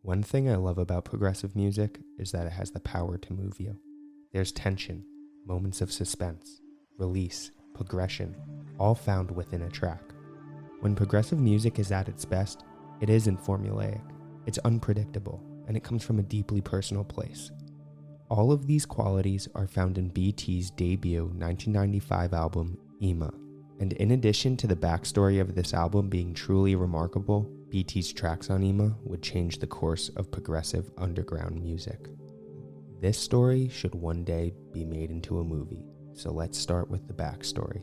One thing I love about progressive music is that it has the power to move you. There's tension, moments of suspense, release, progression, all found within a track. When progressive music is at its best, it isn't formulaic, it's unpredictable, and it comes from a deeply personal place. All of these qualities are found in BT's debut 1995 album, Ima. And in addition to the backstory of this album being truly remarkable, BT's tracks on Ima would change the course of progressive underground music. This story should one day be made into a movie, so let's start with the backstory.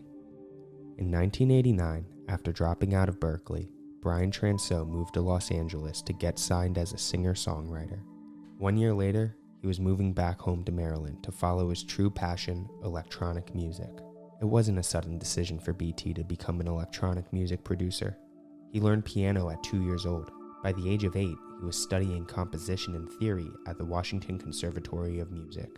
In 1989, after dropping out of Berkeley, Brian Transeau moved to Los Angeles to get signed as a singer-songwriter. 1 year later, he was moving back home to Maryland to follow his true passion, electronic music. It wasn't a sudden decision for BT to become an electronic music producer. He learned piano at 2 years old. By the age of 8, he was studying composition and theory at the Washington Conservatory of Music.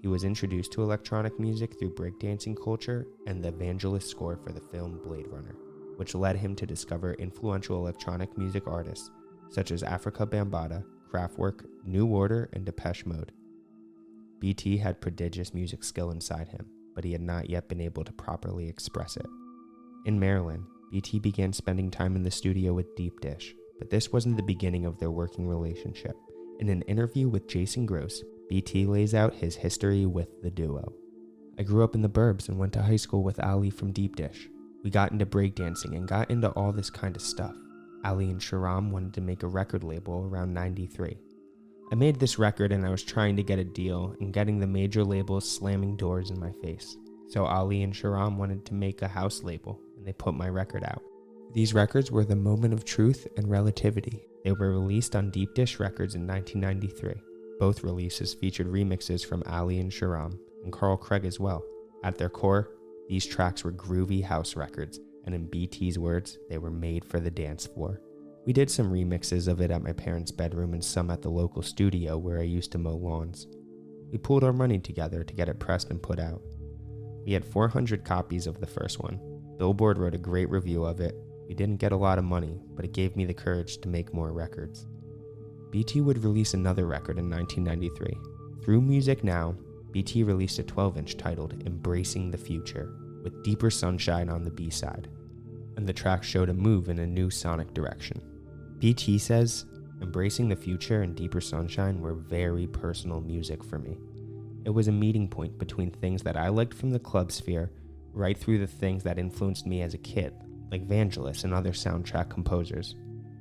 He was introduced to electronic music through breakdancing culture and the evangelist score for the film Blade Runner, which led him to discover influential electronic music artists such as Afrika Bambaataa, Kraftwerk, New Order, and Depeche Mode. BT had prodigious music skill inside him, but he had not yet been able to properly express it. In Maryland, BT began spending time in the studio with Deep Dish, but this wasn't the beginning of their working relationship. In an interview with Jason Gross, BT lays out his history with the duo. I grew up in the burbs and went to high school with Ali from Deep Dish. We got into breakdancing and got into all this kind of stuff. Ali and Sharam wanted to make a record label around 93. I made this record and I was trying to get a deal and getting the major labels slamming doors in my face. So Ali and Sharam wanted to make a house label and they put my record out. These records were the moment of truth and relativity. They were released on Deep Dish Records in 1993. Both releases featured remixes from Ali and Sharam and Carl Craig as well. At their core, these tracks were groovy house records, and in BT's words, they were made for the dance floor. We did some remixes of it at my parents' bedroom and some at the local studio where I used to mow lawns. We pooled our money together to get it pressed and put out. We had 400 copies of the first one. Billboard wrote a great review of it. We didn't get a lot of money, but it gave me the courage to make more records. BT would release another record in 1993. Through Music Now, BT released a 12-inch titled Embracing the Future, with Deeper Sunshine on the B-side, and the track showed a move in a new sonic direction. BT says, Embracing the Future and Deeper Sunshine were very personal music for me. It was a meeting point between things that I liked from the club sphere, right through the things that influenced me as a kid, like Vangelis and other soundtrack composers.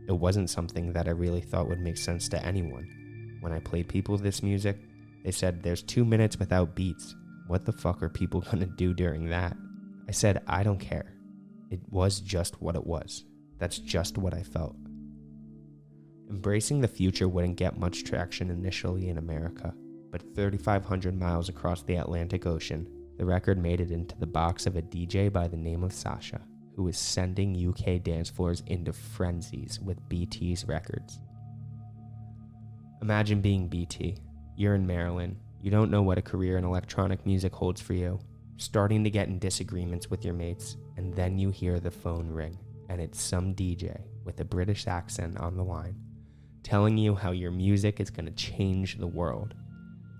It wasn't something that I really thought would make sense to anyone. When I played people this music, they said, there's 2 minutes without beats. What the fuck are people gonna do during that? I said, I don't care. It was just what it was. That's just what I felt. Embracing the Future wouldn't get much traction initially in America, but 3,500 miles across the Atlantic Ocean, the record made it into the box of a DJ by the name of Sasha, who was sending UK dance floors into frenzies with BT's records. Imagine being BT. You're in Maryland. You don't know what a career in electronic music holds for you. Starting to get in disagreements with your mates, and then you hear the phone ring, and it's some DJ with a British accent on the line, telling you how your music is going to change the world.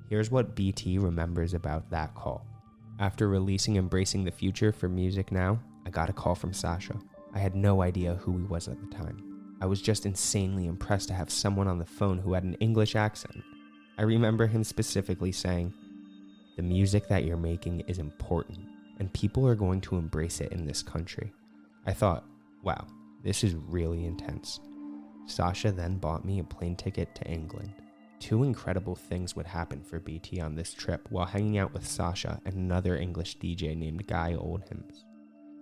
Here's what BT remembers about that call. After releasing Embracing the Future for Music Now, I got a call from Sasha. I had no idea who he was at the time. I was just insanely impressed to have someone on the phone who had an English accent. I remember him specifically saying, the music that you're making is important, and people are going to embrace it in this country. I thought, wow, this is really intense. Sasha then bought me a plane ticket to England. 2 incredible things would happen for BT on this trip while hanging out with Sasha and another English DJ named Guy Oldhams.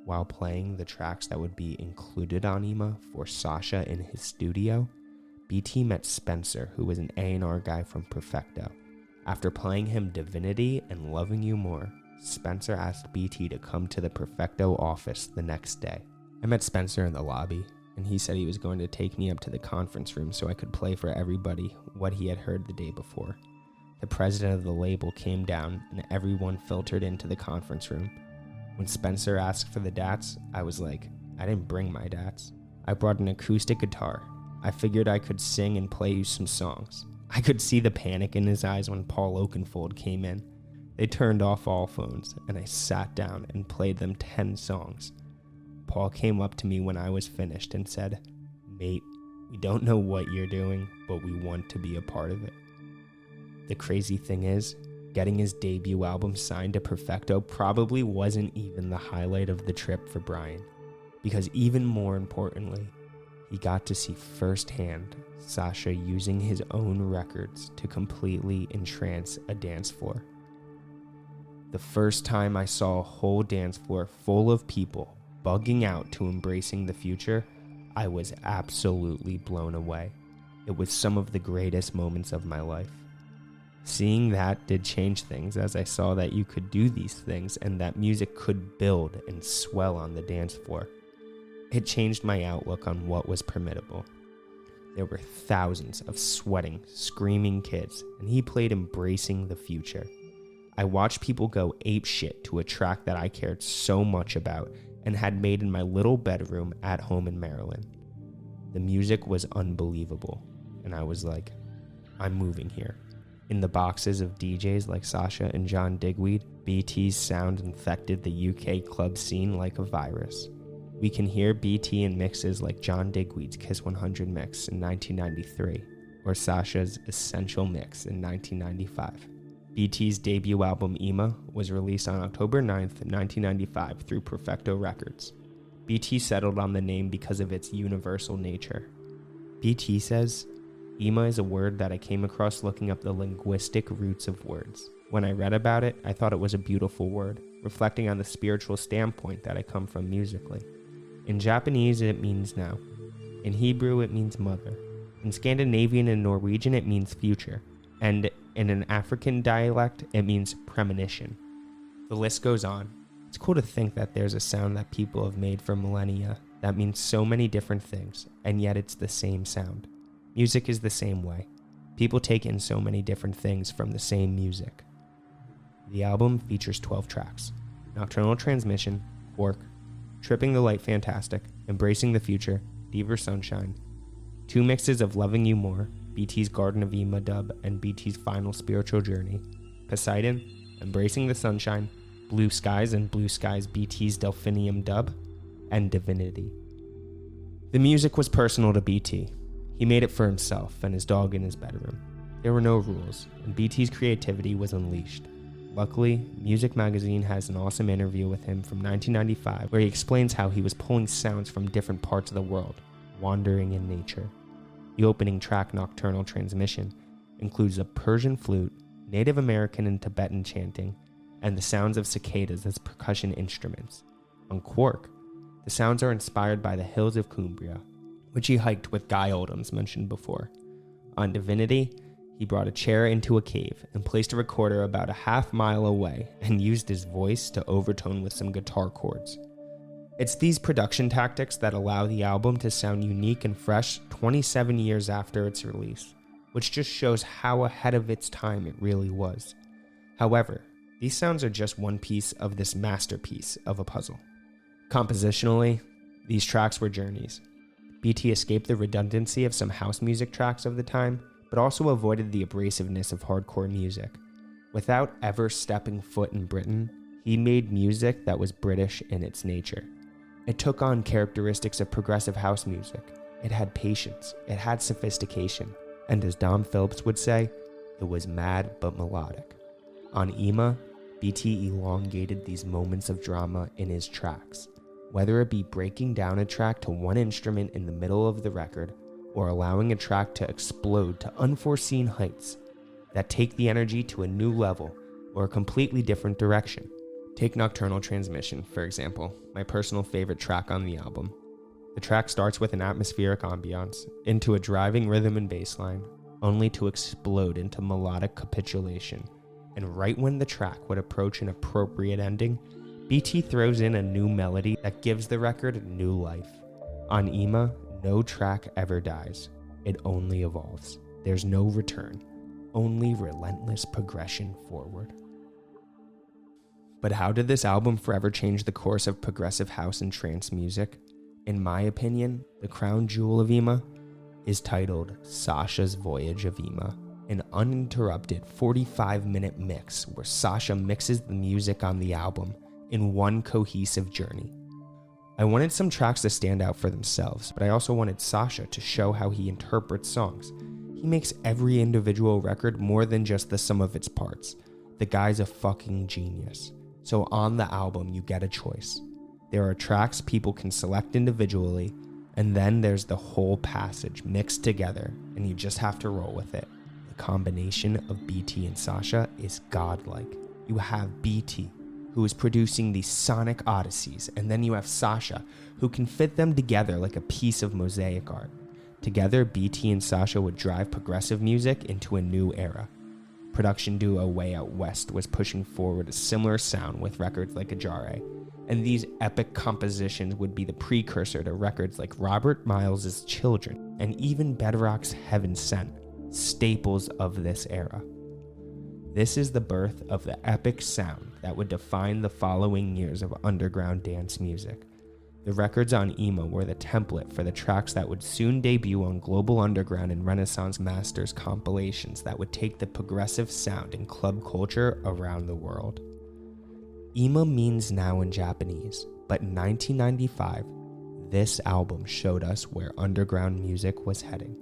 While playing the tracks that would be included on Ima for Sasha in his studio, BT met Spencer, who was an A&R guy from Perfecto. After playing him Divinity and Loving You More, Spencer asked BT to come to the Perfecto office the next day. I met Spencer in the lobby, and he said he was going to take me up to the conference room so I could play for everybody what he had heard the day before. The president of the label came down, and everyone filtered into the conference room. When Spencer asked for the DATs, I was like, I didn't bring my DATs. I brought an acoustic guitar. I figured I could sing and play you some songs. I could see the panic in his eyes when Paul Oakenfold came in. They turned off all phones, and I sat down and played them 10 songs. Paul came up to me when I was finished and said, "Mate, we don't know what you're doing, but we want to be a part of it." The crazy thing is, getting his debut album signed to Perfecto probably wasn't even the highlight of the trip for Brian, because even more importantly, he got to see firsthand Sasha using his own records to completely entrance a dance floor. The first time I saw a whole dance floor full of people bugging out to embracing the future, I was absolutely blown away. It was some of the greatest moments of my life. Seeing that did change things, as I saw that you could do these things and that music could build and swell on the dance floor. It changed my outlook on what was permittable. There were thousands of sweating, screaming kids, and he played Embracing the Future. I watched people go apeshit to a track that I cared so much about and had made in my little bedroom at home in Maryland. The music was unbelievable, and I was like, I'm moving here. In the boxes of DJs like Sasha and John Digweed, BT's sound infected the UK club scene like a virus. We can hear BT in mixes like John Digweed's Kiss 100 mix in 1993, or Sasha's Essential mix in 1995. BT's debut album Ima was released on October 9th, 1995 through Perfecto Records. BT settled on the name because of its universal nature. BT says, "Ima is a word that I came across looking up the linguistic roots of words. When I read about it, I thought it was a beautiful word, reflecting on the spiritual standpoint that I come from musically. In Japanese, it means now. In Hebrew, it means mother. In Scandinavian and Norwegian, it means future. And in an African dialect, it means premonition." The list goes on. It's cool to think that there's a sound that people have made for millennia that means so many different things, and yet it's the same sound. Music is the same way. People take in so many different things from the same music. The album features 12 tracks: Nocturnal Transmission, Quark, Tripping the Light Fantastic, Embracing the Future, Deeper Sunshine, 2 mixes of Loving You More, BT's Garden of Ima dub and BT's Final Spiritual Journey, Poseidon, Embracing the Sunshine, Blue Skies and Blue Skies BT's Delphinium dub, and Divinity. The music was personal to BT. He made it for himself and his dog in his bedroom. There were no rules, and BT's creativity was unleashed. Luckily, Music Magazine has an awesome interview with him from 1995 where he explains how he was pulling sounds from different parts of the world, wandering in nature. The opening track, Nocturnal Transmission, includes a Persian flute, Native American and Tibetan chanting, and the sounds of cicadas as percussion instruments. On Quark, the sounds are inspired by the hills of Cumbria, which he hiked with Guy Oldham's mentioned before. On Divinity, he brought a chair into a cave and placed a recorder about a half-mile away and used his voice to overtone with some guitar chords. It's these production tactics that allow the album to sound unique and fresh 27 years after its release, which just shows how ahead of its time it really was. However, these sounds are just one piece of this masterpiece of a puzzle. Compositionally, these tracks were journeys. BT escaped the redundancy of some house music tracks of the time, but also avoided the abrasiveness of hardcore music. Without ever stepping foot in Britain, he made music that was British in its nature. It took on characteristics of progressive house music. It had patience, it had sophistication, and as Dom Phillips would say, it was mad but melodic. On Ima, BT elongated these moments of drama in his tracks, whether it be breaking down a track to one instrument in the middle of the record, or allowing a track to explode to unforeseen heights that take the energy to a new level or a completely different direction. Take Nocturnal Transmission, for example, my personal favorite track on the album. The track starts with an atmospheric ambiance, into a driving rhythm and bass line, only to explode into melodic capitulation. And right when the track would approach an appropriate ending, BT throws in a new melody that gives the record new life. On Ima, no track ever dies. It only evolves. There's no return, only relentless progression forward. But how did this album forever change the course of progressive house and trance music? In my opinion, the crown jewel of Ima is titled Sasha's Voyage of Ima, an uninterrupted 45-minute mix where Sasha mixes the music on the album in one cohesive journey. I wanted some tracks to stand out for themselves, but I also wanted Sasha to show how he interprets songs. He makes every individual record more than just the sum of its parts. The guy's a fucking genius. So on the album, you get a choice. There are tracks people can select individually, and then there's the whole passage mixed together, and you just have to roll with it. The combination of BT and Sasha is godlike. You have BT, who is producing these sonic odysseys, and then you have Sasha, who can fit them together like a piece of mosaic art. Together, BT and Sasha would drive progressive music into a new era. Production duo Way Out West was pushing forward a similar sound with records like Ajare, and these epic compositions would be the precursor to records like Robert Miles' Children and even Bedrock's Heaven Sent, staples of this era. This is the birth of the epic sound that would define the following years of underground dance music. The records on Ima were the template for the tracks that would soon debut on Global Underground and Renaissance Masters compilations that would take the progressive sound and club culture around the world. Ima means now in Japanese, but in 1995, this album showed us where underground music was heading.